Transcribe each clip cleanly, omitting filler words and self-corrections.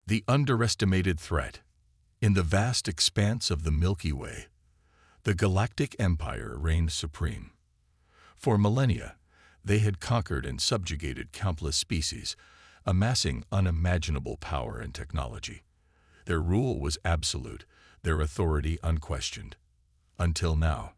The underestimated threat. In the vast expanse of the Milky Way, the Galactic Empire reigned supreme. For millennia, they had conquered and subjugated countless species, amassing unimaginable power and technology. Their rule was absolute, their authority unquestioned. Until now.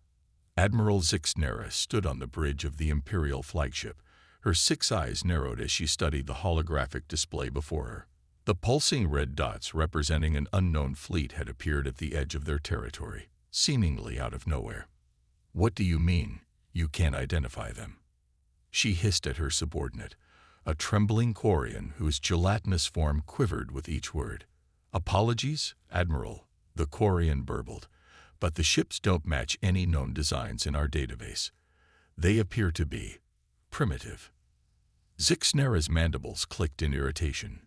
Admiral Zixnera stood on the bridge of the Imperial flagship, her 6 eyes narrowed as she studied the holographic display before her. The pulsing red dots representing an unknown fleet had appeared at the edge of their territory, seemingly out of nowhere. "What do you mean, you can't identify them?" she hissed at her subordinate, a trembling Quarian whose gelatinous form quivered with each word. "Apologies, Admiral," the Quarian burbled, "but the ships don't match any known designs in our database. They appear to be primitive." Zixnera's mandibles clicked in irritation.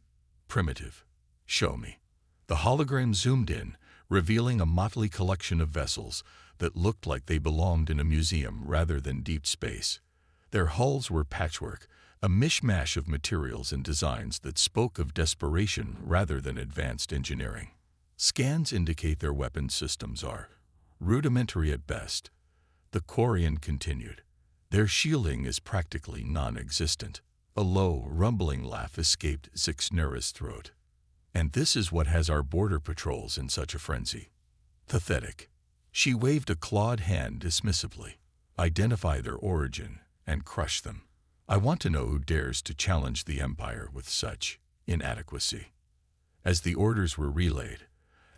"Primitive? Show me." The hologram zoomed in, revealing a motley collection of vessels that looked like they belonged in a museum rather than deep space. Their hulls were patchwork, a mishmash of materials and designs that spoke of desperation rather than advanced engineering. "Scans indicate their weapon systems are rudimentary at best," the Quarian continued. "Their shielding is practically non-existent." A low, rumbling laugh escaped Zixnera's throat. "And this is what has our border patrols in such a frenzy. Pathetic." She waved a clawed hand dismissively. "Identify their origin and crush them. I want to know who dares to challenge the Empire with such inadequacy." As the orders were relayed,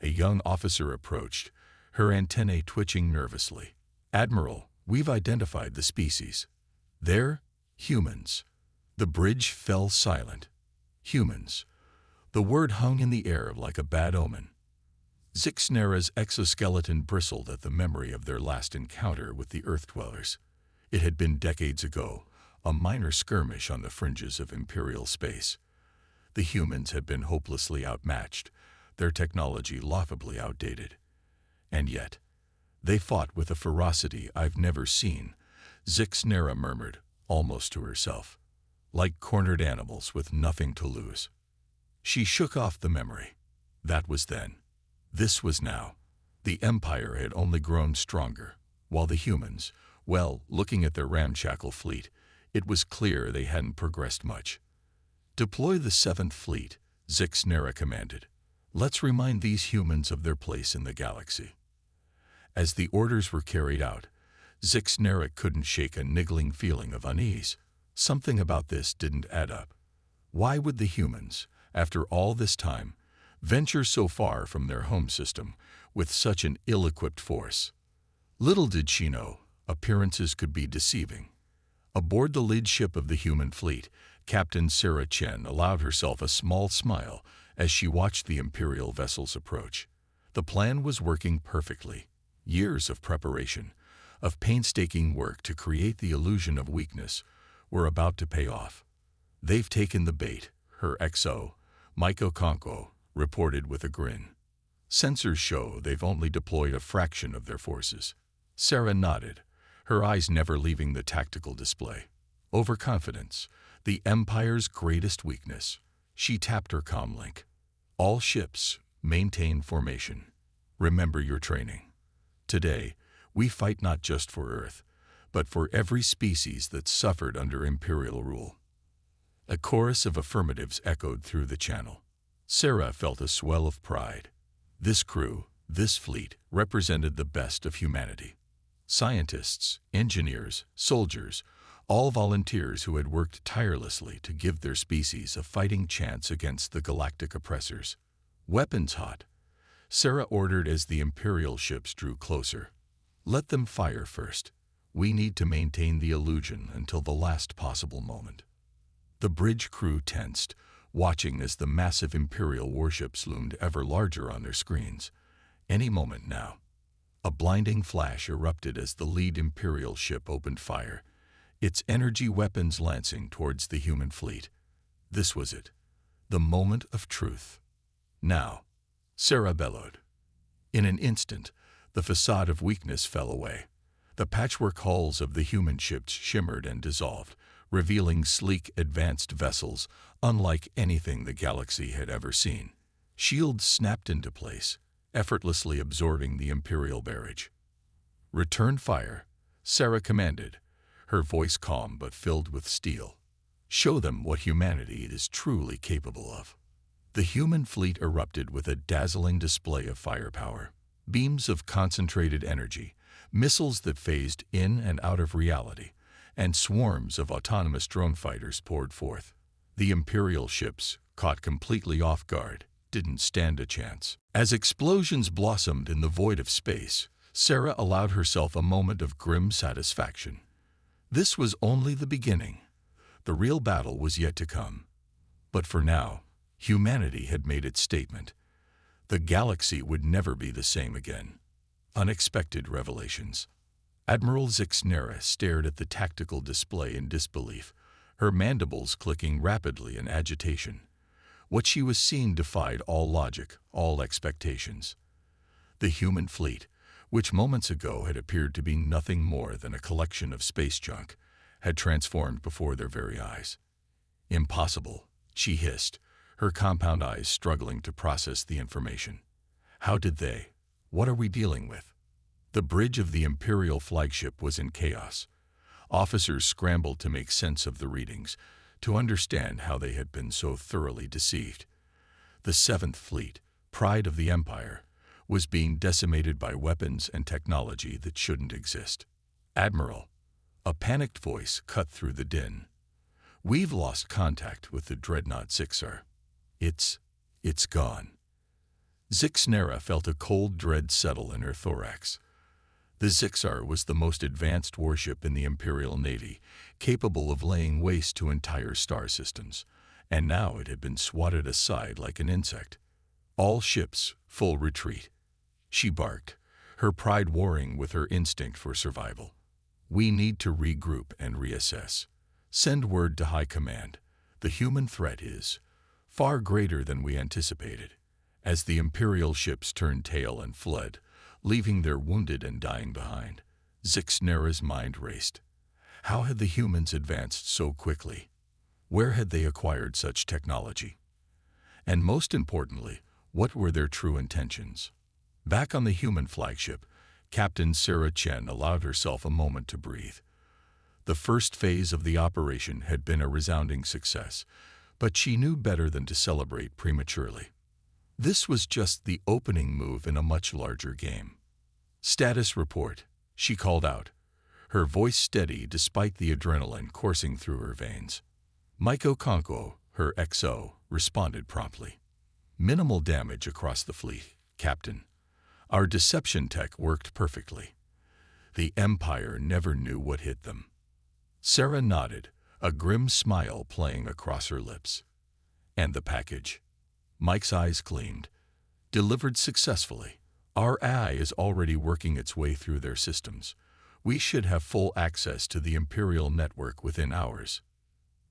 a young officer approached, her antennae twitching nervously. "Admiral, we've identified the species. They're humans." The bridge fell silent. Humans. The word hung in the air like a bad omen. Zixnera's exoskeleton bristled at the memory of their last encounter with the Earth-dwellers. It had been decades ago, a minor skirmish on the fringes of Imperial space. The humans had been hopelessly outmatched, their technology laughably outdated. And yet, they fought with a ferocity I've never seen, Zixnera murmured, almost to herself. Like cornered animals with nothing to lose. She shook off the memory. That was then. This was now. The Empire had only grown stronger, while the humans, well, looking at their ramshackle fleet, it was clear they hadn't progressed much. "Deploy the 7th Fleet," Zixnera commanded. "Let's remind these humans of their place in the galaxy." As the orders were carried out, Zixnera couldn't shake a niggling feeling of unease. Something about this didn't add up. Why would the humans, after all this time, venture so far from their home system with such an ill-equipped force? Little did she know, appearances could be deceiving. Aboard the lead ship of the human fleet, Captain Sarah Chen allowed herself a small smile as she watched the Imperial vessels approach. The plan was working perfectly. Years of preparation, of painstaking work to create the illusion of weakness, were about to pay off. "They've taken the bait," her XO, Maiko Konko, reported with a grin. "Sensors show they've only deployed a fraction of their forces." Sarah nodded, her eyes never leaving the tactical display. Overconfidence, the Empire's greatest weakness. She tapped her comlink. "All ships, maintain formation. Remember your training. Today, we fight not just for Earth, but for every species that suffered under Imperial rule." A chorus of affirmatives echoed through the channel. Sarah felt a swell of pride. This crew, this fleet, represented the best of humanity. Scientists, engineers, soldiers, all volunteers who had worked tirelessly to give their species a fighting chance against the galactic oppressors. "Weapons hot," Sarah ordered as the Imperial ships drew closer. "Let them fire first. We need to maintain the illusion until the last possible moment." The bridge crew tensed, watching as the massive Imperial warships loomed ever larger on their screens. Any moment now. A blinding flash erupted as the lead Imperial ship opened fire, its energy weapons lancing towards the human fleet. This was it. The moment of truth. "Now," Sarah bellowed. In an instant, the facade of weakness fell away. The patchwork hulls of the human ships shimmered and dissolved, revealing sleek, advanced vessels unlike anything the galaxy had ever seen. Shields snapped into place, effortlessly absorbing the Imperial barrage. "Return fire," Sarah commanded, her voice calm but filled with steel. "Show them what humanity is truly capable of." The human fleet erupted with a dazzling display of firepower. Beams of concentrated energy, missiles that phased in and out of reality, and swarms of autonomous drone fighters poured forth. The Imperial ships, caught completely off guard, didn't stand a chance. As explosions blossomed in the void of space, Sarah allowed herself a moment of grim satisfaction. This was only the beginning. The real battle was yet to come. But for now, humanity had made its statement. The galaxy would never be the same again. Unexpected revelations. Admiral Zixnera stared at the tactical display in disbelief, her mandibles clicking rapidly in agitation. What she was seeing defied all logic, all expectations. The human fleet, which moments ago had appeared to be nothing more than a collection of space junk, had transformed before their very eyes. "Impossible," she hissed, her compound eyes struggling to process the information. "How did they? What are we dealing with?" The bridge of the Imperial flagship was in chaos. Officers scrambled to make sense of the readings, to understand how they had been so thoroughly deceived. The Seventh Fleet, pride of the Empire, was being decimated by weapons and technology that shouldn't exist. "Admiral," a panicked voice cut through the din. "We've lost contact with the dreadnought Zixar. It's gone." Zixnera felt a cold dread settle in her thorax. The Zixar was the most advanced warship in the Imperial Navy, capable of laying waste to entire star systems, and now it had been swatted aside like an insect. "All ships, full retreat," she barked, her pride warring with her instinct for survival. "We need to regroup and reassess. Send word to High Command. The human threat is far greater than we anticipated." As the Imperial ships turned tail and fled, leaving their wounded and dying behind, Zixnera's mind raced. How had the humans advanced so quickly? Where had they acquired such technology? And most importantly, what were their true intentions? Back on the human flagship, Captain Sarah Chen allowed herself a moment to breathe. The first phase of the operation had been a resounding success, but she knew better than to celebrate prematurely. This was just the opening move in a much larger game. "Status report," she called out, her voice steady despite the adrenaline coursing through her veins. Maiko Konko, her XO, responded promptly. "Minimal damage across the fleet, Captain. Our deception tech worked perfectly. The Empire never knew what hit them." Sarah nodded, a grim smile playing across her lips. "And the package?" Mike's eyes gleamed. "Delivered successfully. Our AI is already working its way through their systems. We should have full access to the Imperial network within hours."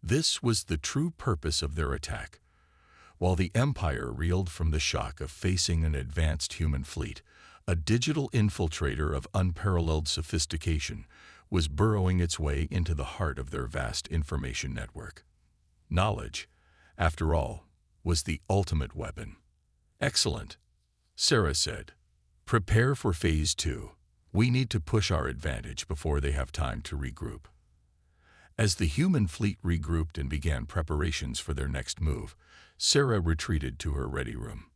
This was the true purpose of their attack. While the Empire reeled from the shock of facing an advanced human fleet, a digital infiltrator of unparalleled sophistication was burrowing its way into the heart of their vast information network. Knowledge, after all, was the ultimate weapon. "Excellent," Sarah said. "Prepare for Phase 2. We need to push our advantage before they have time to regroup." As the human fleet regrouped and began preparations for their next move, Sarah retreated to her ready room.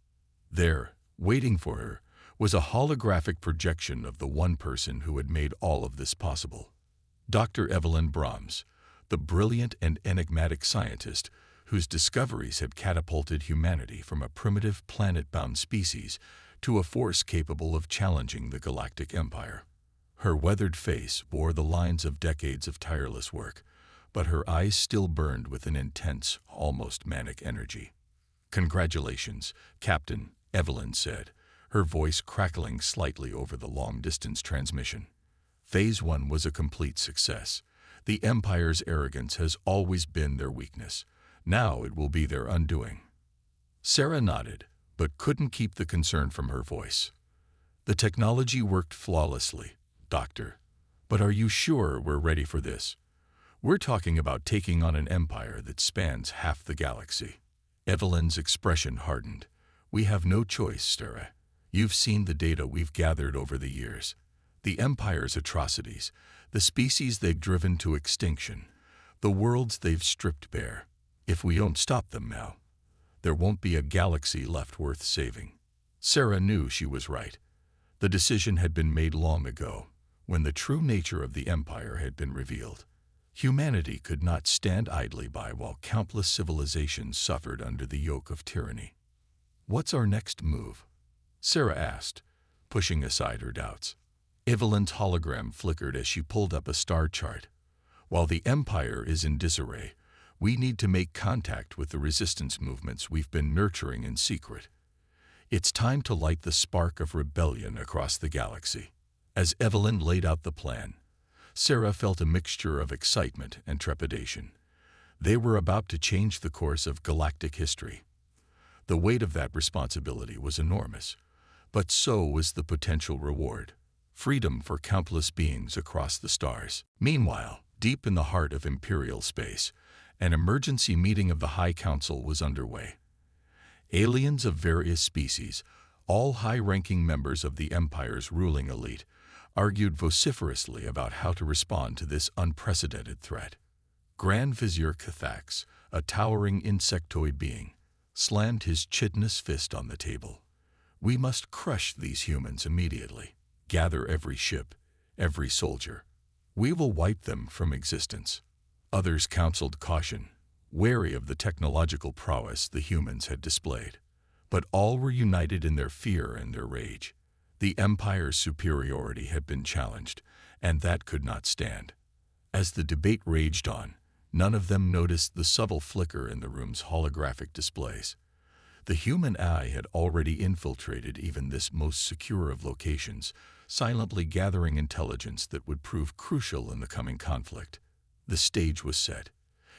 There, waiting for her, was a holographic projection of the one person who had made all of this possible. Dr. Evelyn Brahms, the brilliant and enigmatic scientist whose discoveries had catapulted humanity from a primitive planet-bound species to a force capable of challenging the Galactic Empire. Her weathered face bore the lines of decades of tireless work, but her eyes still burned with an intense, almost manic energy. "Congratulations, Captain," Evelyn said, her voice crackling slightly over the long-distance transmission. "Phase 1 was a complete success. The Empire's arrogance has always been their weakness. Now it will be their undoing." Sarah nodded, but couldn't keep the concern from her voice. "The technology worked flawlessly, Doctor. But are you sure we're ready for this? We're talking about taking on an empire that spans half the galaxy." Evelyn's expression hardened. We have no choice, Sarah. You've seen the data we've gathered over the years. The Empire's atrocities, the species they've driven to extinction, the worlds they've stripped bare. If we don't stop them now, there won't be a galaxy left worth saving. Sarah knew she was right. The decision had been made long ago, when the true nature of the Empire had been revealed. Humanity could not stand idly by while countless civilizations suffered under the yoke of tyranny. "What's our next move?" Sarah asked, pushing aside her doubts. Evelyn's hologram flickered as she pulled up a star chart. "While the Empire is in disarray, we need to make contact with the resistance movements we've been nurturing in secret. It's time to light the spark of rebellion across the galaxy." As Evelyn laid out the plan, Sarah felt a mixture of excitement and trepidation. They were about to change the course of galactic history. The weight of that responsibility was enormous, but so was the potential reward: freedom for countless beings across the stars. Meanwhile, deep in the heart of Imperial space, an emergency meeting of the High Council was underway. Aliens of various species, all high-ranking members of the Empire's ruling elite, argued vociferously about how to respond to this unprecedented threat. Grand Vizier Cathax, a towering insectoid being, slammed his chitinous fist on the table. "We must crush these humans immediately. Gather every ship, every soldier. We will wipe them from existence." Others counseled caution, wary of the technological prowess the humans had displayed. But all were united in their fear and their rage. The Empire's superiority had been challenged, and that could not stand. As the debate raged on, none of them noticed the subtle flicker in the room's holographic displays. The human eye had already infiltrated even this most secure of locations, silently gathering intelligence that would prove crucial in the coming conflict. The stage was set.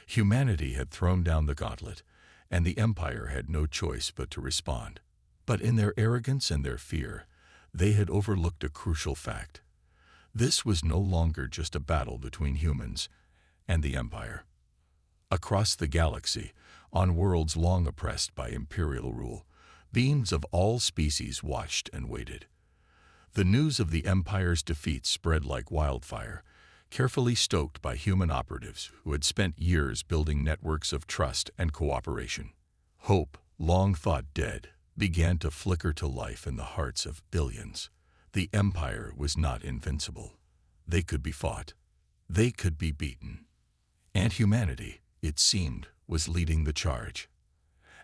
Humanity had thrown down the gauntlet, and the Empire had no choice but to respond. But in their arrogance and their fear, they had overlooked a crucial fact. This was no longer just a battle between humans and the Empire. Across the galaxy, on worlds long oppressed by Imperial rule, beings of all species watched and waited. The news of the Empire's defeat spread like wildfire, carefully stoked by human operatives who had spent years building networks of trust and cooperation. Hope, long thought dead, began to flicker to life in the hearts of billions. The Empire was not invincible. They could be fought. They could be beaten. And humanity, it seemed, was leading the charge.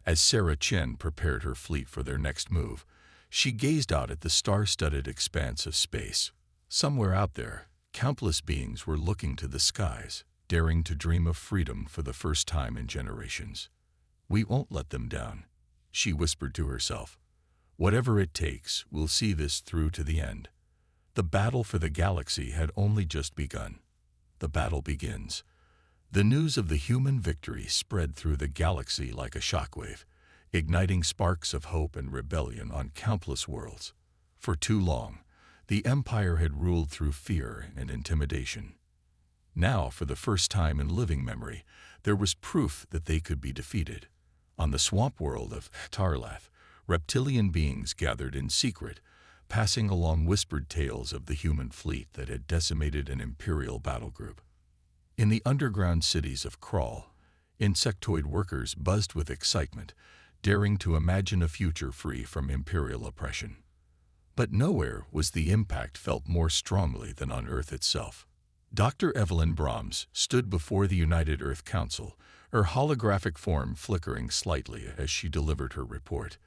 As Sarah Chen prepared her fleet for their next move, she gazed out at the star-studded expanse of space. Somewhere out there, countless beings were looking to the skies, daring to dream of freedom for the first time in generations. "We won't let them down," she whispered to herself. "Whatever it takes, we'll see this through to the end." The battle for the galaxy had only just begun. The battle begins. The news of the human victory spread through the galaxy like a shockwave, igniting sparks of hope and rebellion on countless worlds. For too long, the Empire had ruled through fear and intimidation. Now, for the first time in living memory, there was proof that they could be defeated. On the swamp world of Tarlath, reptilian beings gathered in secret, passing along whispered tales of the human fleet that had decimated an Imperial battle group. In the underground cities of Kral, insectoid workers buzzed with excitement, daring to imagine a future free from Imperial oppression. But nowhere was the impact felt more strongly than on Earth itself. Dr. Evelyn Brahms stood before the United Earth Council, her holographic form flickering slightly as she delivered her report.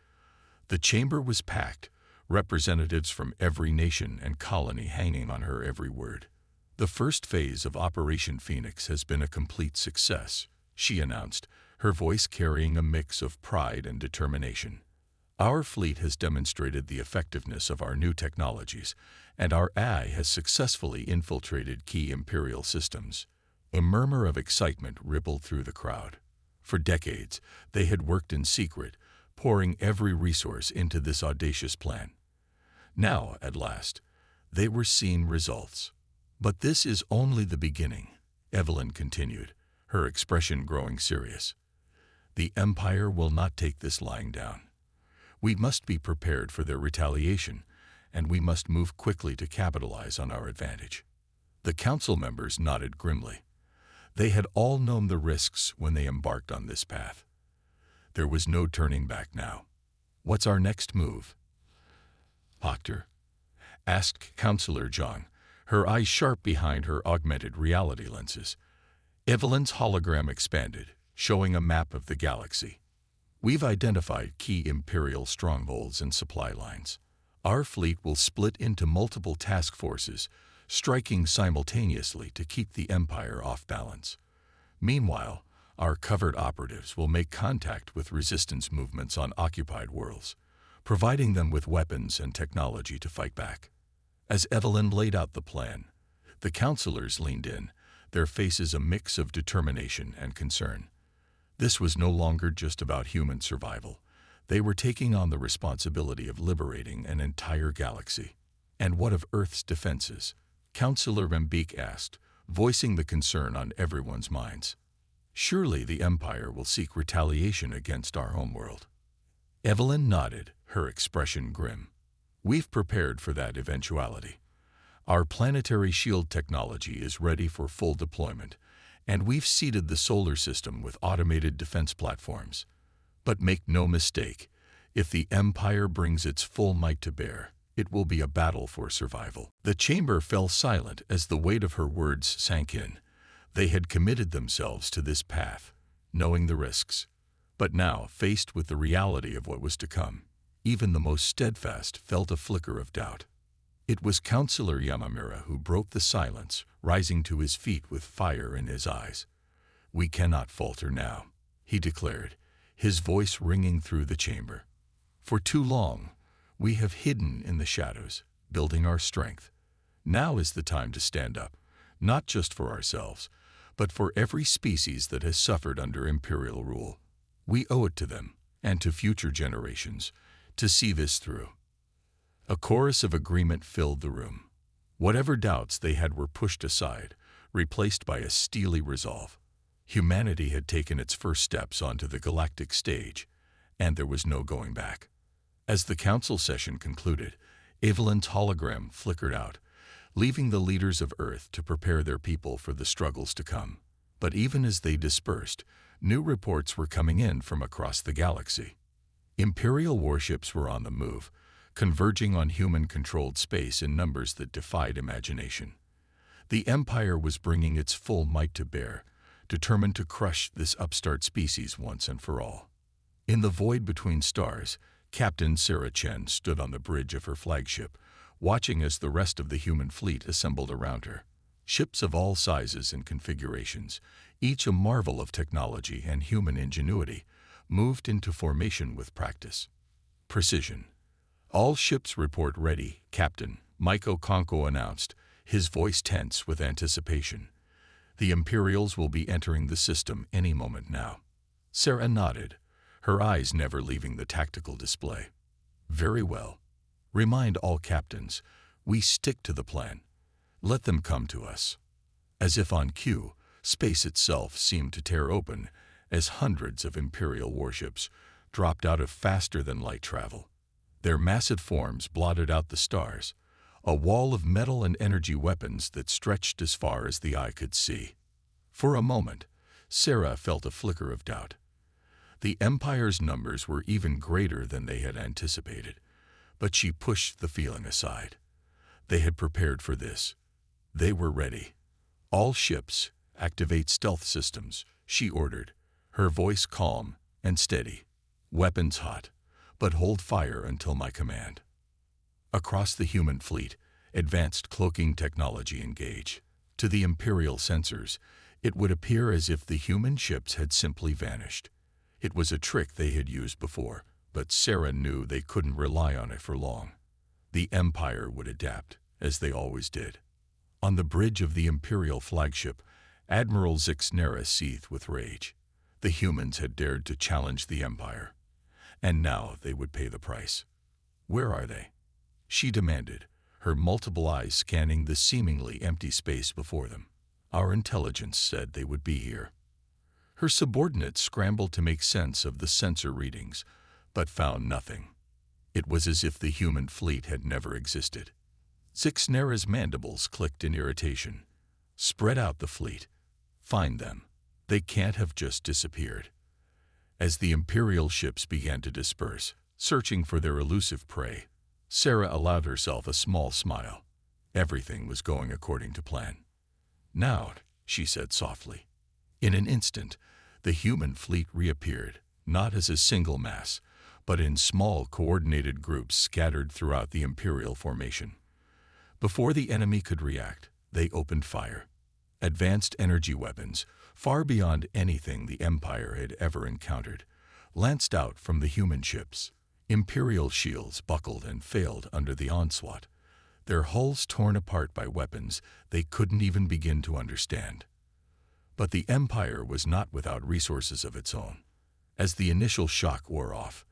The chamber was packed, representatives from every nation and colony hanging on her every word. "The first phase of Operation Phoenix has been a complete success," she announced, her voice carrying a mix of pride and determination. "Our fleet has demonstrated the effectiveness of our new technologies, and our AI has successfully infiltrated key Imperial systems." A murmur of excitement rippled through the crowd. For decades, they had worked in secret, pouring every resource into this audacious plan. Now, at last, they were seeing results. "But this is only the beginning," Evelyn continued, her expression growing serious. "The Empire will not take this lying down. We must be prepared for their retaliation, and we must move quickly to capitalize on our advantage." The council members nodded grimly. They had all known the risks when they embarked on this path. There was no turning back now. "What's our next move?" "Doctor?" asked Counselor John, her eyes sharp behind her augmented reality lenses. Evelyn's hologram expanded, showing a map of the galaxy. "We've identified key Imperial strongholds and supply lines. Our fleet will split into multiple task forces, striking simultaneously to keep the Empire off balance. Meanwhile, our covered operatives will make contact with resistance movements on occupied worlds, providing them with weapons and technology to fight back." As Evelyn laid out the plan, the counselors leaned in, their faces a mix of determination and concern. This was no longer just about human survival. They were taking on the responsibility of liberating an entire galaxy. "And what of Earth's defenses?" Counselor Membeek asked, voicing the concern on everyone's minds. "Surely the Empire will seek retaliation against our homeworld." Evelyn nodded, her expression grim. "We've prepared for that eventuality. Our planetary shield technology is ready for full deployment, and we've seeded the solar system with automated defense platforms. But make no mistake, if the Empire brings its full might to bear, it will be a battle for survival." The chamber fell silent as the weight of her words sank in. They had committed themselves to this path, knowing the risks. But now, faced with the reality of what was to come, even the most steadfast felt a flicker of doubt. It was Counselor Yamamura who broke the silence, rising to his feet with fire in his eyes. "We cannot falter now," he declared, his voice ringing through the chamber. "For too long, we have hidden in the shadows, building our strength. Now is the time to stand up, not just for ourselves, but for every species that has suffered under Imperial rule. We owe it to them, and to future generations, to see this through." A chorus of agreement filled the room. Whatever doubts they had were pushed aside, replaced by a steely resolve. Humanity had taken its first steps onto the galactic stage, and there was no going back. As the council session concluded, Evelyn's hologram flickered out, leaving the leaders of Earth to prepare their people for the struggles to come. But even as they dispersed, new reports were coming in from across the galaxy. Imperial warships were on the move, converging on human-controlled space in numbers that defied imagination. The Empire was bringing its full might to bear, determined to crush this upstart species once and for all. In the void between stars, Captain Sarah Chen stood on the bridge of her flagship, watching as the rest of the human fleet assembled around her. Ships of all sizes and configurations, each a marvel of technology and human ingenuity, moved into formation with precision. "All ships report ready," Captain Mike Okonkwo announced, his voice tense with anticipation. "The Imperials will be entering the system any moment now." Sarah nodded, her eyes never leaving the tactical display. "Very well. Remind all captains, we stick to the plan. Let them come to us." As if on cue, space itself seemed to tear open as hundreds of Imperial warships dropped out of faster-than-light travel. Their massive forms blotted out the stars, a wall of metal and energy weapons that stretched as far as the eye could see. For a moment, Sarah felt a flicker of doubt. The Empire's numbers were even greater than they had anticipated, but she pushed the feeling aside. They had prepared for this. They were ready. "All ships, activate stealth systems," she ordered, her voice calm and steady. "Weapons hot, but hold fire until my command." Across the human fleet, advanced cloaking technology engaged. To the Imperial sensors, it would appear as if the human ships had simply vanished. It was a trick they had used before, but Sarah knew they couldn't rely on it for long. The Empire would adapt, as they always did. On the bridge of the Imperial flagship, Admiral Zixnera seethed with rage. The humans had dared to challenge the Empire, and now they would pay the price. "Where are they?" she demanded, her multiple eyes scanning the seemingly empty space before them. "Our intelligence said they would be here." Her subordinates scrambled to make sense of the sensor readings, but found nothing. It was as if the human fleet had never existed. Zixnera's mandibles clicked in irritation. Spread out the fleet. Find them. They can't have just disappeared. As the Imperial ships began to disperse, searching for their elusive prey, Sarah allowed herself a small smile. Everything was going according to plan. Now, she said softly. In an instant, the human fleet reappeared, not as a single mass, but in small coordinated groups scattered throughout the Imperial formation. Before the enemy could react, they opened fire. Advanced energy weapons, far beyond anything the Empire had ever encountered, lanced out from the human ships. Imperial shields buckled and failed under the onslaught, their hulls torn apart by weapons they couldn't even begin to understand. But the Empire was not without resources of its own. As the initial shock wore off,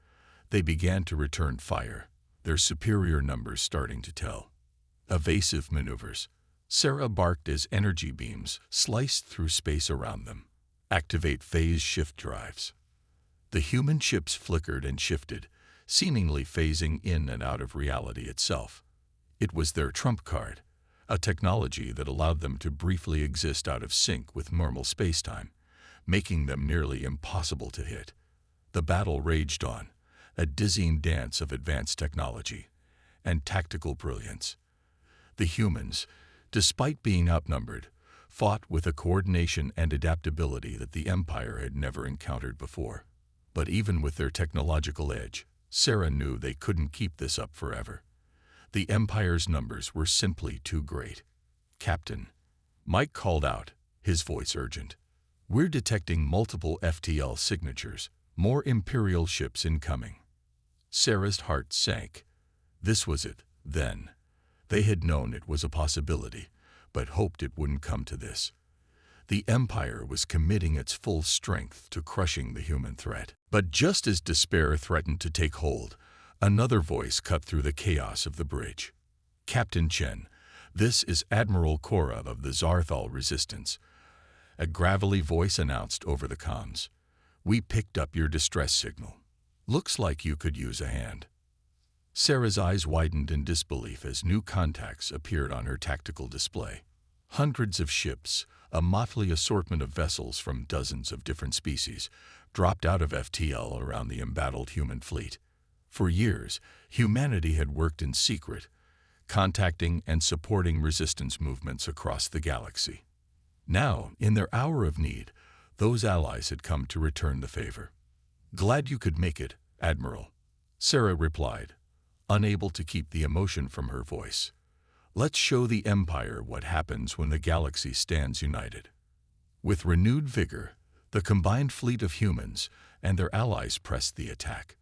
they began to return fire, their superior numbers starting to tell. Evasive maneuvers. Sarah barked as energy beams sliced through space around them. Activate phase shift drives. The human ships flickered and shifted, seemingly phasing in and out of reality itself. It was their trump card, a technology that allowed them to briefly exist out of sync with normal spacetime, making them nearly impossible to hit. The battle raged on, a dizzying dance of advanced technology and tactical brilliance. The humans, despite being outnumbered, fought with a coordination and adaptability that the Empire had never encountered before. But even with their technological edge, Sarah knew they couldn't keep this up forever. The Empire's numbers were simply too great. "Captain," Mike called out, his voice urgent. "We're detecting multiple FTL signatures, more Imperial ships incoming." Sarah's heart sank. This was it, then. They had known it was a possibility, but hoped it wouldn't come to this. The Empire was committing its full strength to crushing the human threat. But just as despair threatened to take hold, another voice cut through the chaos of the bridge. "Captain Chen, this is Admiral Cora of the Zarthal Resistance," a gravelly voice announced over the comms. "We picked up your distress signal. Looks like you could use a hand." Sarah's eyes widened in disbelief as new contacts appeared on her tactical display. Hundreds of ships, a motley assortment of vessels from dozens of different species, dropped out of FTL around the embattled human fleet. For years, humanity had worked in secret, contacting and supporting resistance movements across the galaxy. Now, in their hour of need, those allies had come to return the favor. "Glad you could make it, Admiral," Sarah replied, unable to keep the emotion from her voice. "Let's show the Empire what happens when the galaxy stands united." With renewed vigor, the combined fleet of humans and their allies pressed the attack.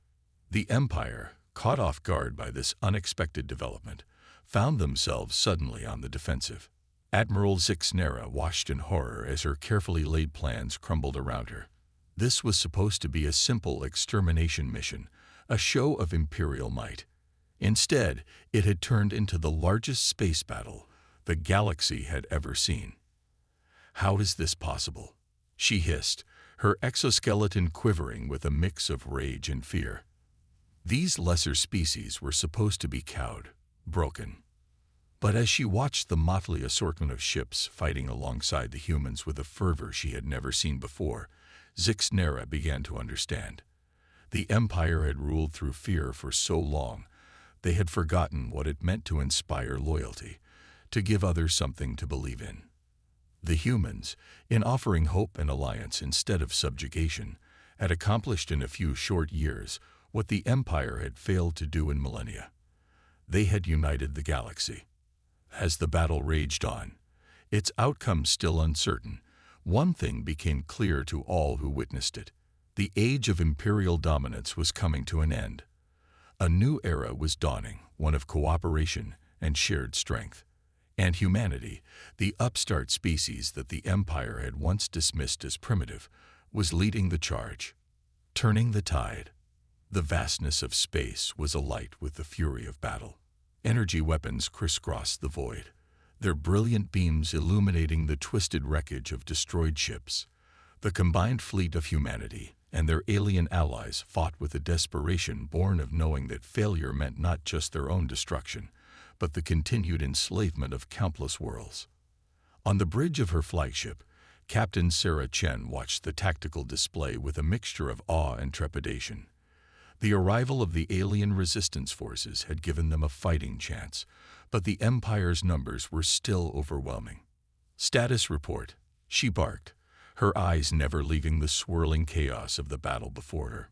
The Empire, caught off guard by this unexpected development, found themselves suddenly on the defensive. Admiral Zixnera watched in horror as her carefully laid plans crumbled around her. This was supposed to be a simple extermination mission, a show of Imperial might. Instead, it had turned into the largest space battle the galaxy had ever seen. "How is this possible?" she hissed, her exoskeleton quivering with a mix of rage and fear. These lesser species were supposed to be cowed, broken. But as she watched the motley assortment of ships fighting alongside the humans with a fervor she had never seen before, Zixnera began to understand. The Empire had ruled through fear for so long, they had forgotten what it meant to inspire loyalty, to give others something to believe in. The humans, in offering hope and alliance instead of subjugation, had accomplished in a few short years what the Empire had failed to do in millennia. They had united the galaxy. As the battle raged on, its outcome still uncertain, one thing became clear to all who witnessed it. The age of Imperial dominance was coming to an end. A new era was dawning, one of cooperation and shared strength. And humanity, the upstart species that the Empire had once dismissed as primitive, was leading the charge, turning the tide. The vastness of space was alight with the fury of battle. Energy weapons crisscrossed the void, their brilliant beams illuminating the twisted wreckage of destroyed ships. The combined fleet of humanity and their alien allies fought with a desperation born of knowing that failure meant not just their own destruction, but the continued enslavement of countless worlds. On the bridge of her flagship, Captain Sarah Chen watched the tactical display with a mixture of awe and trepidation. The arrival of the alien resistance forces had given them a fighting chance, but the Empire's numbers were still overwhelming. "Status report," she barked, her eyes never leaving the swirling chaos of the battle before her.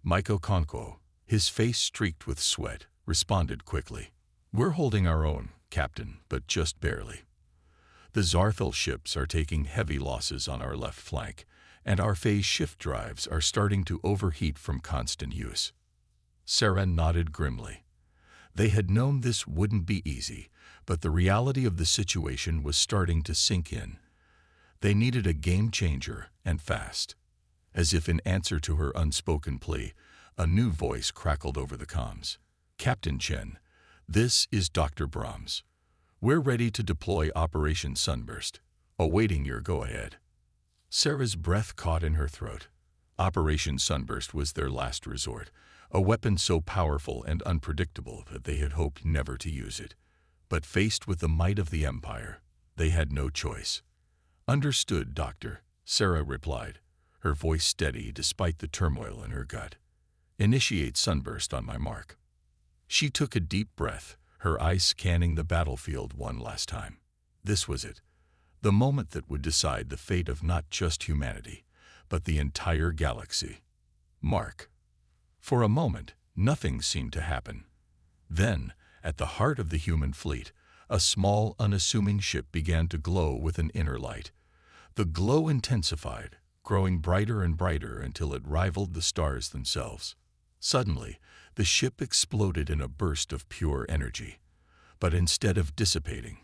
Maiko Konko, his face streaked with sweat, responded quickly. "We're holding our own, Captain, but just barely. The Zarthal ships are taking heavy losses on our left flank, and our phase shift drives are starting to overheat from constant use." Sarah nodded grimly. They had known this wouldn't be easy, but the reality of the situation was starting to sink in. They needed a game changer, and fast. As if in answer to her unspoken plea, a new voice crackled over the comms. "Captain Chen, this is Dr. Brahms. We're ready to deploy Operation Sunburst, awaiting your go-ahead." Sarah's breath caught in her throat. Operation Sunburst was their last resort, a weapon so powerful and unpredictable that they had hoped never to use it. But faced with the might of the Empire, they had no choice. "Understood, Doctor," Sarah replied, her voice steady despite the turmoil in her gut. "Initiate Sunburst on my mark." She took a deep breath, her eyes scanning the battlefield one last time. This was it, the moment that would decide the fate of not just humanity, but the entire galaxy. Mark. For a moment, nothing seemed to happen. Then, at the heart of the human fleet, a small, unassuming ship began to glow with an inner light. The glow intensified, growing brighter and brighter until it rivaled the stars themselves. Suddenly, the ship exploded in a burst of pure energy. But instead of dissipating,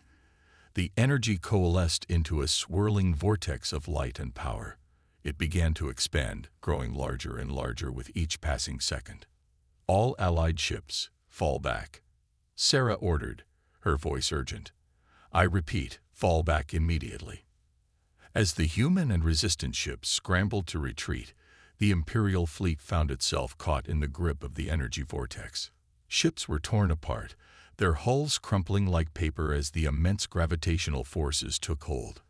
the energy coalesced into a swirling vortex of light and power. It began to expand, growing larger and larger with each passing second. "All Allied ships, fall back," Sarah ordered, her voice urgent. "I repeat, fall back immediately." As the human and resistance ships scrambled to retreat, the Imperial fleet found itself caught in the grip of the energy vortex. Ships were torn apart, their hulls crumpling like paper as the immense gravitational forces took hold.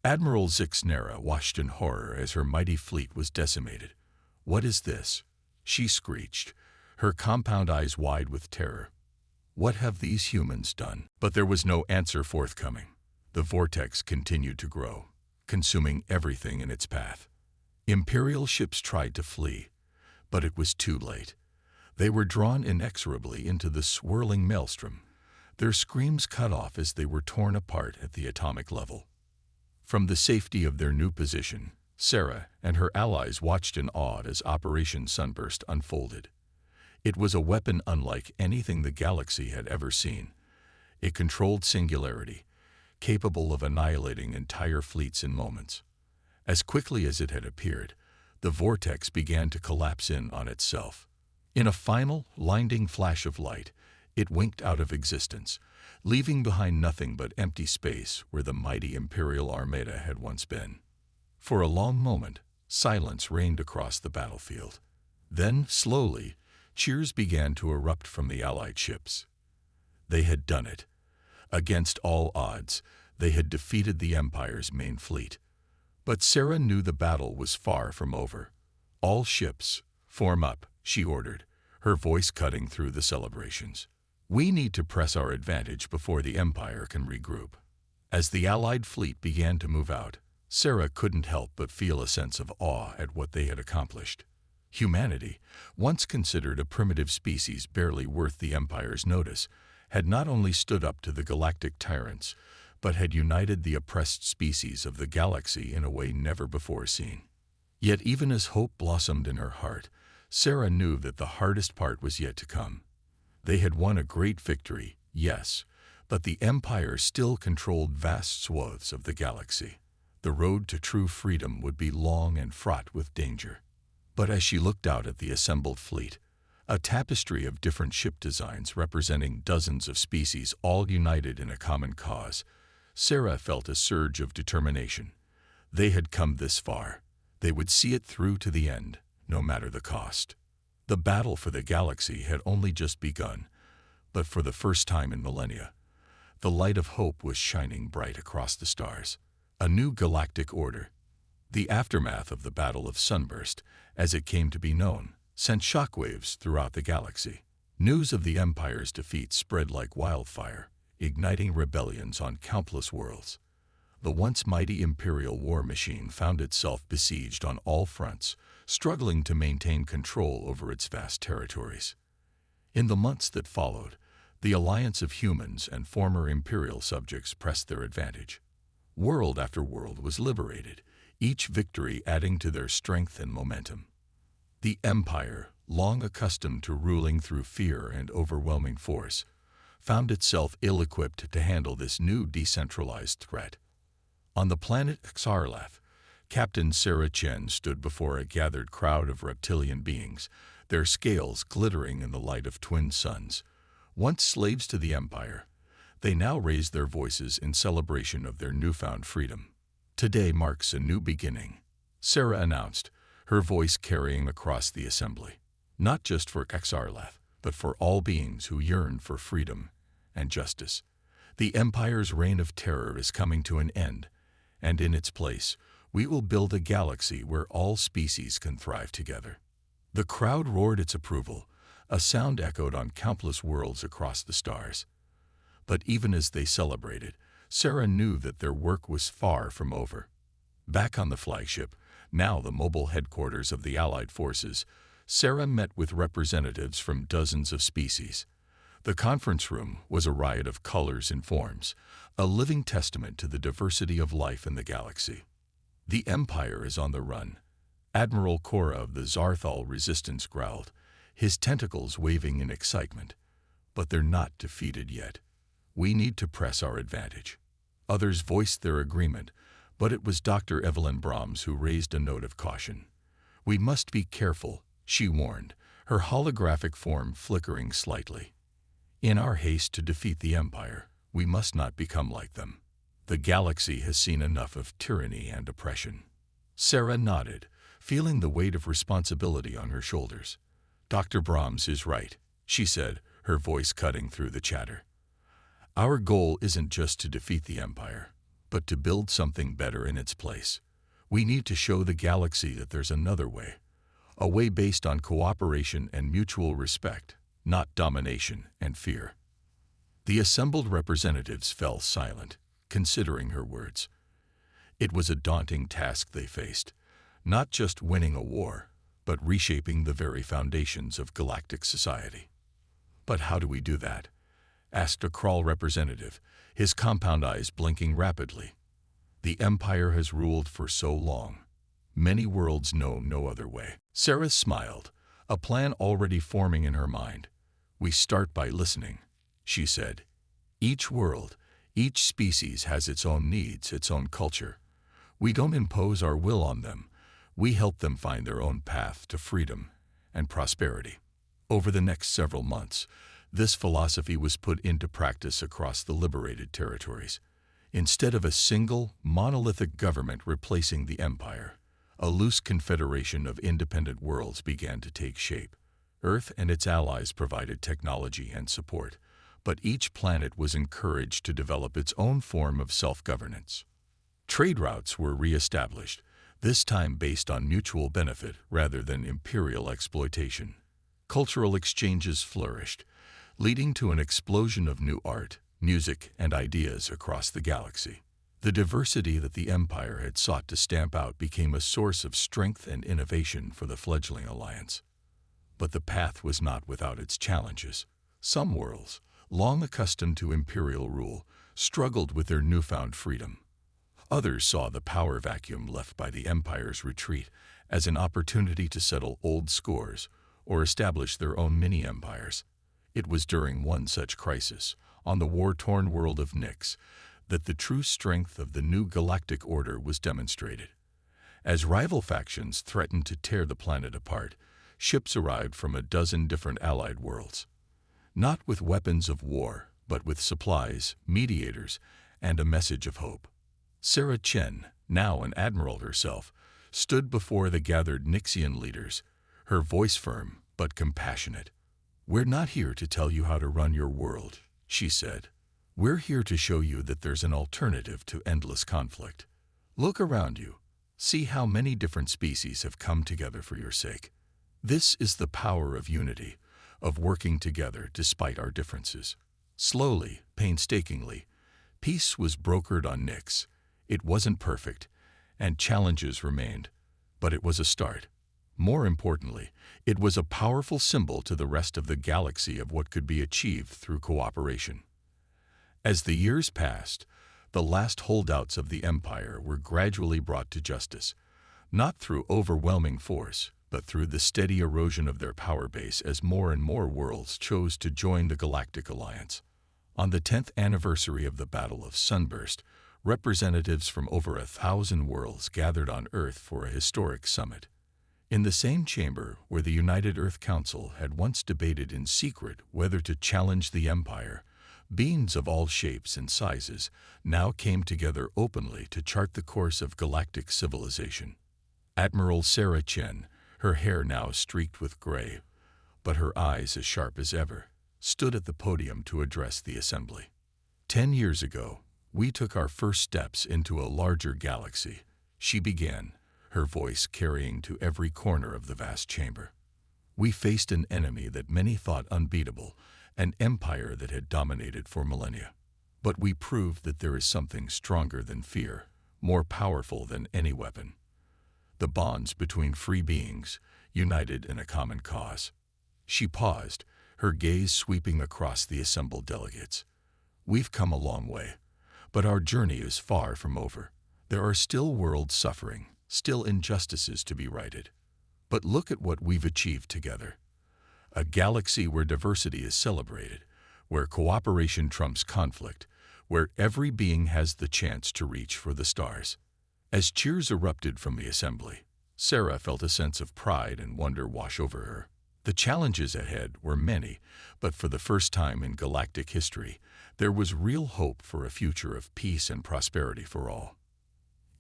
Admiral Zixnera watched in horror as her mighty fleet was decimated. "What is this?" she screeched, her compound eyes wide with terror. "What have these humans done?" But there was no answer forthcoming. The vortex continued to grow, consuming everything in its path. Imperial ships tried to flee, but it was too late. They were drawn inexorably into the swirling maelstrom, their screams cut off as they were torn apart at the atomic level. From the safety of their new position, Sarah and her allies watched in awe as Operation Sunburst unfolded. It was a weapon unlike anything the galaxy had ever seen. A controlled singularity, capable of annihilating entire fleets in moments. As quickly as it had appeared, the vortex began to collapse in on itself. In a final, blinding flash of light, it winked out of existence, leaving behind nothing but empty space where the mighty Imperial Armada had once been. For a long moment, silence reigned across the battlefield. Then, slowly, cheers began to erupt from the Allied ships. They had done it. Against all odds, they had defeated the Empire's main fleet. But Sarah knew the battle was far from over. "All ships, form up," she ordered, her voice cutting through the celebrations. "We need to press our advantage before the Empire can regroup." As the Allied fleet began to move out, Sarah couldn't help but feel a sense of awe at what they had accomplished. Humanity, once considered a primitive species barely worth the Empire's notice, had not only stood up to the galactic tyrants, but had united the oppressed species of the galaxy in a way never before seen. Yet even as hope blossomed in her heart, Sarah knew that the hardest part was yet to come. They had won a great victory, yes, but the Empire still controlled vast swaths of the galaxy. The road to true freedom would be long and fraught with danger. But as she looked out at the assembled fleet, a tapestry of different ship designs representing dozens of species all united in a common cause, Sarah felt a surge of determination. They had come this far. They would see it through to the end. no matter the cost. The battle for the galaxy had only just begun, but for the first time in millennia, the light of hope was shining bright across the stars. A new galactic order. The aftermath of the Battle of Sunburst, as it came to be known, sent shockwaves throughout the galaxy. News of the Empire's defeat spread like wildfire, igniting rebellions on countless worlds. The once mighty Imperial war machine found itself besieged on all fronts, struggling to maintain control over its vast territories. In the months that followed, the alliance of humans and former Imperial subjects pressed their advantage. World after world was liberated, each victory adding to their strength and momentum. The Empire, long accustomed to ruling through fear and overwhelming force, found itself ill-equipped to handle this new decentralized threat. On the planet Xarlath, Captain Sarah Chen stood before a gathered crowd of reptilian beings, their scales glittering in the light of twin suns. Once slaves to the Empire, they now raised their voices in celebration of their newfound freedom. "Today marks a new beginning," Sarah announced, her voice carrying across the assembly. "Not just for Xarlath, but for all beings who yearn for freedom and justice. The Empire's reign of terror is coming to an end, and in its place, we will build a galaxy where all species can thrive together." The crowd roared its approval, a sound echoed on countless worlds across the stars. But even as they celebrated, Sarah knew that their work was far from over. Back on the flagship, now the mobile headquarters of the Allied forces, Sarah met with representatives from dozens of species. The conference room was a riot of colors and forms, a living testament to the diversity of life in the galaxy. "The Empire is on the run," Admiral Cora of the Zarthal Resistance growled, his tentacles waving in excitement. "But they're not defeated yet. We need to press our advantage." Others voiced their agreement, but it was Dr. Evelyn Brahms who raised a note of caution. "We must be careful," she warned, her holographic form flickering slightly. "In our haste to defeat the Empire, we must not become like them. The galaxy has seen enough of tyranny and oppression." Sarah nodded, feeling the weight of responsibility on her shoulders. "Dr. Brahms is right," she said, her voice cutting through the chatter. "Our goal isn't just to defeat the Empire, but to build something better in its place. We need to show the galaxy that there's another way, a way based on cooperation and mutual respect, not domination and fear." The assembled representatives fell silent, considering her words. It was a daunting task they faced, not just winning a war, but reshaping the very foundations of galactic society. "But how do we do that?" asked a Krull representative, his compound eyes blinking rapidly. "The Empire has ruled for so long. Many worlds know no other way." Sarah smiled, a plan already forming in her mind. "We start by listening," she said. "Each world, each species has its own needs, its own culture. We don't impose our will on them. We help them find their own path to freedom and prosperity." Over the next several months, this philosophy was put into practice across the liberated territories. Instead of a single, monolithic government replacing the Empire, a loose confederation of independent worlds began to take shape. Earth and its allies provided technology and support, but each planet was encouraged to develop its own form of self-governance. Trade routes were re-established, this time based on mutual benefit rather than imperial exploitation. Cultural exchanges flourished, leading to an explosion of new art, music, and ideas across the galaxy. The diversity that the Empire had sought to stamp out became a source of strength and innovation for the fledgling alliance. But the path was not without its challenges. Some worlds, long accustomed to imperial rule, struggled with their newfound freedom. Others saw the power vacuum left by the Empire's retreat as an opportunity to settle old scores or establish their own mini-empires. It was during one such crisis, on the war-torn world of Nyx, that the true strength of the new galactic order was demonstrated. As rival factions threatened to tear the planet apart, ships arrived from a dozen different allied worlds. Not with weapons of war, but with supplies, mediators, and a message of hope. Sarah Chen, now an admiral herself, stood before the gathered Nyxian leaders, her voice firm but compassionate. "We're not here to tell you how to run your world," she said. "We're here to show you that there's an alternative to endless conflict. Look around you. See how many different species have come together for your sake. This is the power of unity, of working together despite our differences." Slowly, painstakingly, peace was brokered on Nyx. It wasn't perfect, and challenges remained, but it was a start. More importantly, it was a powerful symbol to the rest of the galaxy of what could be achieved through cooperation. As the years passed, the last holdouts of the Empire were gradually brought to justice, not through overwhelming force, but through the steady erosion of their power base as more and more worlds chose to join the Galactic Alliance. On the 10th anniversary of the Battle of Sunburst, representatives from over 1,000 worlds gathered on Earth for a historic summit. In the same chamber where the United Earth Council had once debated in secret whether to challenge the Empire, beings of all shapes and sizes now came together openly to chart the course of galactic civilization. Admiral Sarah Chen, her hair now streaked with gray, but her eyes as sharp as ever, stood at the podium to address the assembly. 10 years ago, we took our first steps into a larger galaxy, she began, her voice carrying to every corner of the vast chamber. We faced an enemy that many thought unbeatable, an empire that had dominated for millennia. But we proved that there is something stronger than fear, more powerful than any weapon. The bonds between free beings, united in a common cause. She paused, her gaze sweeping across the assembled delegates. We've come a long way, but our journey is far from over. There are still worlds suffering, still injustices to be righted. But look at what we've achieved together. A galaxy where diversity is celebrated, where cooperation trumps conflict, where every being has the chance to reach for the stars. As cheers erupted from the assembly, Sarah felt a sense of pride and wonder wash over her. The challenges ahead were many, but for the first time in galactic history, there was real hope for a future of peace and prosperity for all.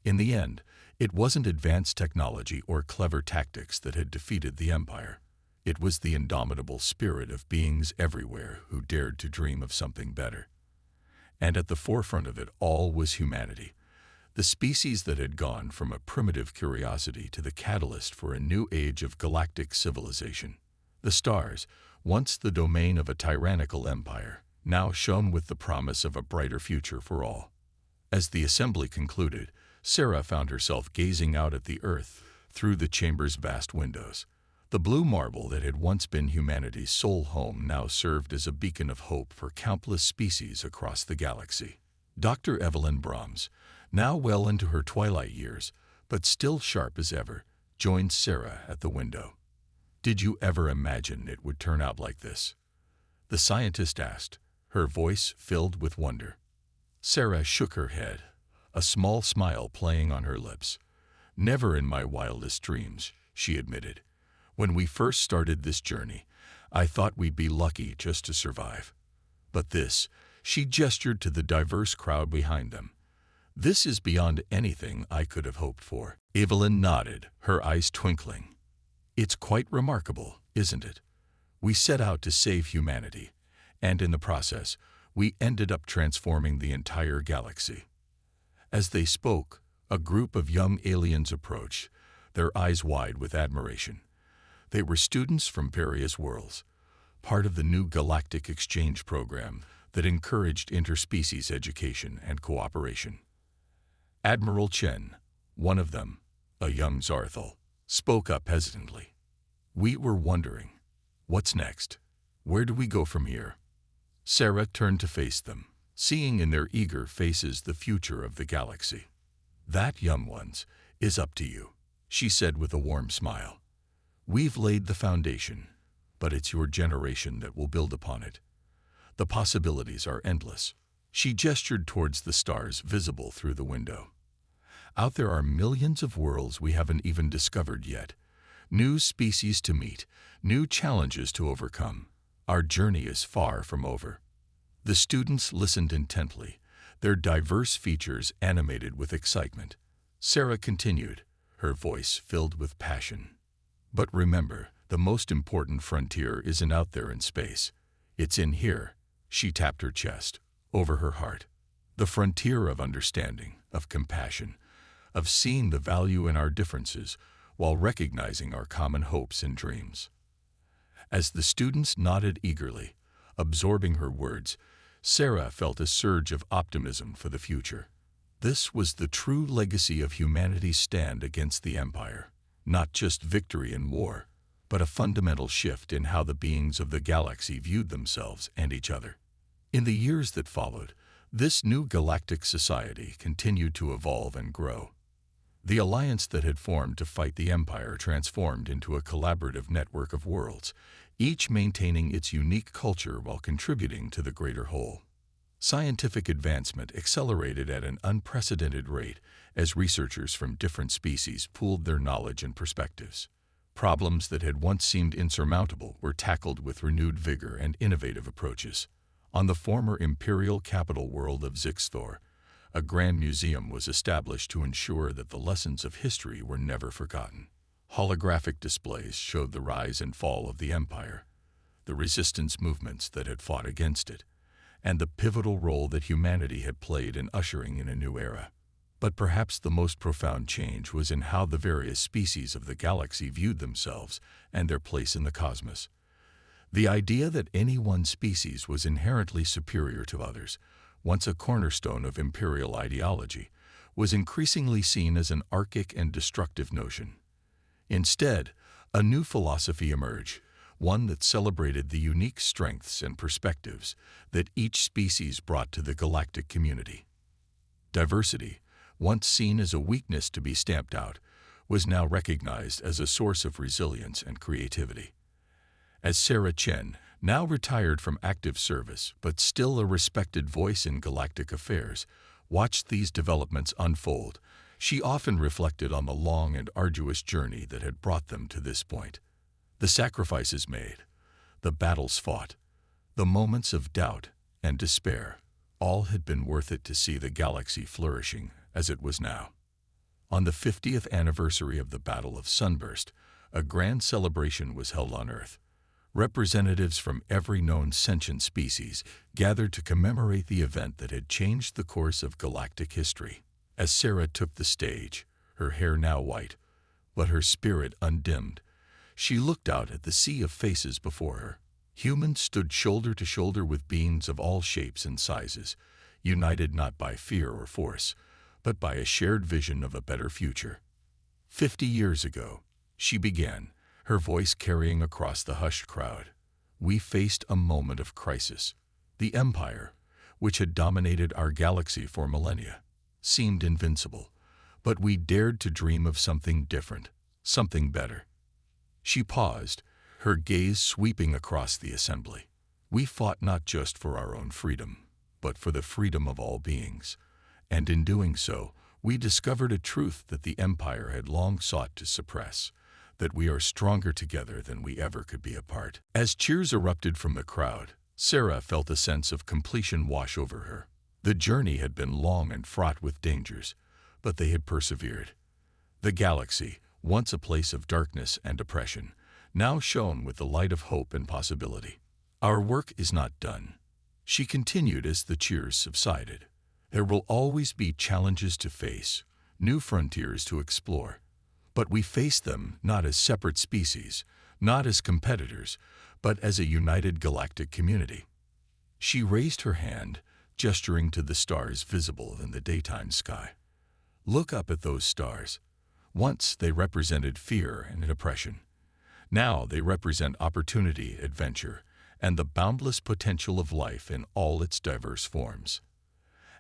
In the end, it wasn't advanced technology or clever tactics that had defeated the Empire. It was the indomitable spirit of beings everywhere who dared to dream of something better. And at the forefront of it all was humanity, the species that had gone from a primitive curiosity to the catalyst for a new age of galactic civilization. The stars, once the domain of a tyrannical empire, now shone with the promise of a brighter future for all. As the assembly concluded, Sarah found herself gazing out at the Earth through the chamber's vast windows. The blue marble that had once been humanity's sole home now served as a beacon of hope for countless species across the galaxy. Dr. Evelyn Brahms, now well into her twilight years, but still sharp as ever, joined Sarah at the window. "Did you ever imagine it would turn out like this?" the scientist asked, her voice filled with wonder. Sarah shook her head, a small smile playing on her lips. "Never in my wildest dreams," she admitted. "When we first started this journey, I thought we'd be lucky just to survive. But this," she gestured to the diverse crowd behind them, "this is beyond anything I could have hoped for." Evelyn nodded, her eyes twinkling. "It's quite remarkable, isn't it? We set out to save humanity, and in the process, we ended up transforming the entire galaxy." As they spoke, a group of young aliens approached, their eyes wide with admiration. They were students from various worlds, part of the new galactic exchange program that encouraged interspecies education and cooperation. Admiral Chen, one of them, a young Zarthal, spoke up hesitantly. "We were wondering, what's next? Where do we go from here?" Sarah turned to face them, seeing in their eager faces the future of the galaxy. "That, young ones, is up to you," she said with a warm smile. "We've laid the foundation, but it's your generation that will build upon it. The possibilities are endless." She gestured towards the stars visible through the window. "Out there are millions of worlds we haven't even discovered yet. New species to meet, new challenges to overcome. Our journey is far from over." The students listened intently, their diverse features animated with excitement. Sarah continued, her voice filled with passion. "But remember, The most important frontier isn't out there in space. It's in here. She tapped her chest, over her heart. The frontier of understanding, of compassion, of seeing the value in our differences while recognizing our common hopes and dreams. As the students nodded eagerly, absorbing her words, Sarah felt a surge of optimism for the future. This was the true legacy of humanity's stand against the Empire. Not just victory in war, but a fundamental shift in how the beings of the galaxy viewed themselves and each other. In the years that followed, this new galactic society continued to evolve and grow. The alliance that had formed to fight the Empire transformed into a collaborative network of worlds, each maintaining its unique culture while contributing to the greater whole. Scientific advancement accelerated at an unprecedented rate as researchers from different species pooled their knowledge and perspectives. Problems that had once seemed insurmountable were tackled with renewed vigor and innovative approaches. On the former imperial capital world of Zixthor, a grand museum was established to ensure that the lessons of history were never forgotten. Holographic displays showed the rise and fall of the Empire, the resistance movements that had fought against it, and the pivotal role that humanity had played in ushering in a new era. But perhaps the most profound change was in how the various species of the galaxy viewed themselves and their place in the cosmos. The idea that any one species was inherently superior to others, once a cornerstone of imperial ideology, was increasingly seen as an archaic and destructive notion. Instead, a new philosophy emerged, one that celebrated the unique strengths and perspectives that each species brought to the galactic community. Diversity, once seen as a weakness to be stamped out, was now recognized as a source of resilience and creativity. As Sarah Chen, now retired from active service but still a respected voice in galactic affairs, watched these developments unfold, she often reflected on the long and arduous journey that had brought them to this point. The sacrifices made, the battles fought, the moments of doubt and despair, all had been worth it to see the galaxy flourishing as it was now. On the 50th anniversary of the Battle of Sunburst, a grand celebration was held on Earth. Representatives from every known sentient species gathered to commemorate the event that had changed the course of galactic history. As Sarah took the stage, her hair now white, but her spirit undimmed, she looked out at the sea of faces before her. Humans stood shoulder to shoulder with beings of all shapes and sizes, united not by fear or force, but by a shared vision of a better future. 50 years ago, she began, her voice carrying across the hushed crowd. We faced a moment of crisis. The Empire, which had dominated our galaxy for millennia, seemed invincible, but we dared to dream of something different, something better. She paused, her gaze sweeping across the assembly. We fought not just for our own freedom, but for the freedom of all beings. And in doing so, we discovered a truth that the Empire had long sought to suppress, that we are stronger together than we ever could be apart. As cheers erupted from the crowd, Sarah felt a sense of completion wash over her. The journey had been long and fraught with dangers, but they had persevered. The galaxy, once a place of darkness and oppression, now shone with the light of hope and possibility. Our work is not done, she continued as the cheers subsided. There will always be challenges to face, new frontiers to explore. But we face them not as separate species, not as competitors, but as a united galactic community. She raised her hand, gesturing to the stars visible in the daytime sky. Look up at those stars. Once they represented fear and oppression. Now they represent opportunity, adventure, and the boundless potential of life in all its diverse forms.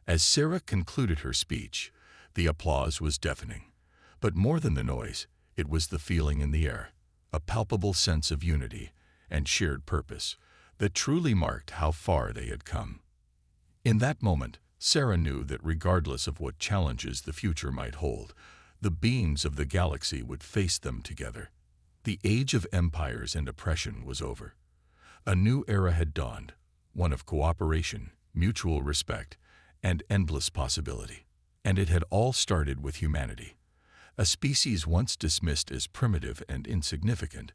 As Sarah concluded her speech, the applause was deafening. But more than the noise, it was the feeling in the air, a palpable sense of unity and shared purpose that truly marked how far they had come. In that moment, Sarah knew that regardless of what challenges the future might hold, the beings of the galaxy would face them together. The age of empires and oppression was over. A new era had dawned, one of cooperation, mutual respect, and endless possibility. And it had all started with humanity. A species once dismissed as primitive and insignificant,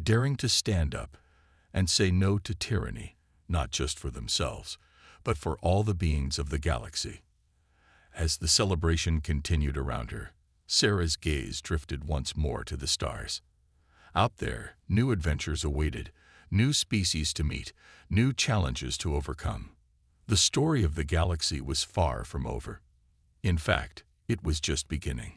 daring to stand up and say no to tyranny, not just for themselves, but for all the beings of the galaxy. As the celebration continued around her, Sarah's gaze drifted once more to the stars. Out there, new adventures awaited, new species to meet, new challenges to overcome. The story of the galaxy was far from over. In fact, it was just beginning.